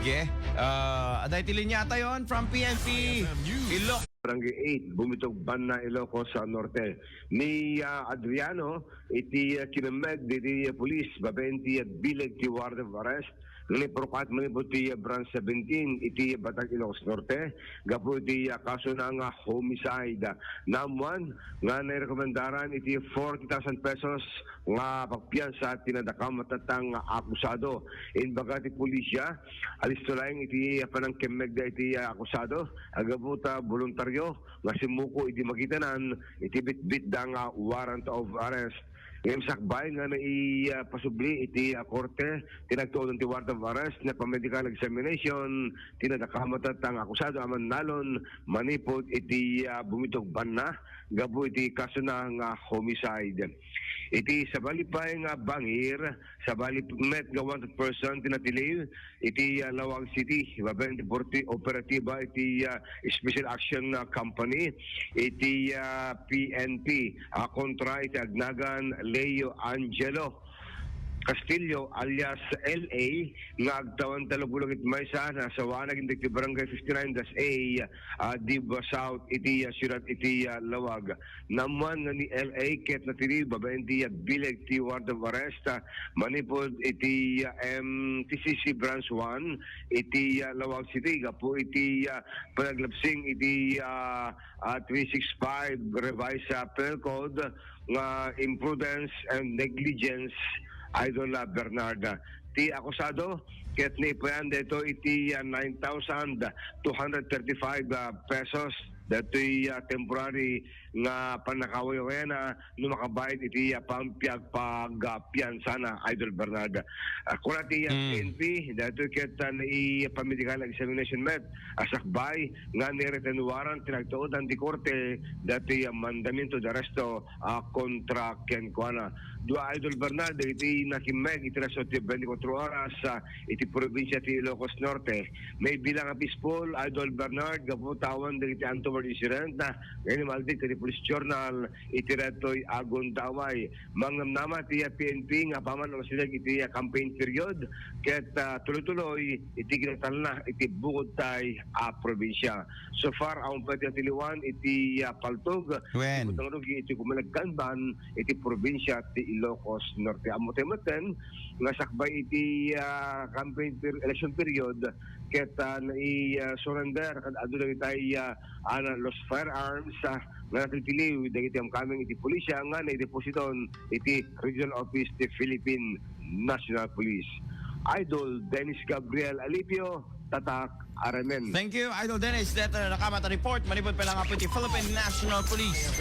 Sige. Aday tilin yata yon from PNP. Ilok. Barangay 8, Bumitog Banna, Ilocos sa Norte. Ni Adriano, iti kinameg, iti pulis, babenti at bilag ti warrant of arrest. Ni Procat manipot ti branch 17, iti Batag Ilocos Norte. Gapo iti kaso na nga homicide. Namuan, nga nairekomendaran iti 40,000 pesos nga pagpiyansa at tinadakam matatang akusado. Inbaga ti pulisya, alis tulayang iti panangkemeg da iti akusado. Agabuta voluntaryo nga simuko iti makitanan iti bitbit da nga warrant of arrest. Ngayon sakbay nga pasubli iti korte tinagtuon ti warrant of arrest na pa-medical examination tinadakamatat ang akusado aman nalon manipot iti Bumitog Banna gabo iti kaso na nga homicide. Iti sabali pa nga bangir sabali met nga wanted person tinatiliw iti Lawag City babenti operatiba iti Special Action Company iti PNP kontra iti agnagan Leo Angelo Castillo alias LA nga agtawan talagulog it maysa na sawanag iti barangay 59-A Diba South iti Sirat iti Lawag. Naman nga ni LA ket natili babaen ti bileg ti warrant of arrest manipod iti MTCC branch 1 iti Lawag City gapo iti panaglapsing iti 365 revised penal code nga imprudence and negligence Idol Bernarda. Ti akusado, ket ni payan dito iti 9,235 pesos. Dato'y temporary nga panakawayo na numakabayad iti pampiag pagpiyansa na Idol Bernarda. Kuna ti PNP, dato'y ket i-pamedical examination met asakbay nga ni written warrant tinagtuodan ti korte dato'y mandamiento de arresto kontra ken kuana. Dua Idol Bernarda iti nakimeg iti raso ti 24 oras iti probinsya ti Ilocos Norte. May bilang peaceful Idol Bernard gaputawan iti Anto incident na ngayon maldi kati Police Journal iti reto'y agon taway mangnamnama ti PNP nga paman ang sila iti campaign period ket tuloy-tuloy iti ginatal na iti bukod tay probinsya. So far ang pwede tiliwan iti paltog iti kumalagkanban iti probinsya ti Ilocos Norte. Amote-moten nga sakbay iti campaign election period ket i-surrender kad adu lang itay los firearms nga natitiliw dagiti amkaming iti pulisya nga na-depositon iti Regional Office ti Philippine National Police. Idol Dennis Gabriel Alipio, Tatak Aramen. Thank you, Idol Dennis. That nakamata report. Manipod pa lang po iti Philippine National Police.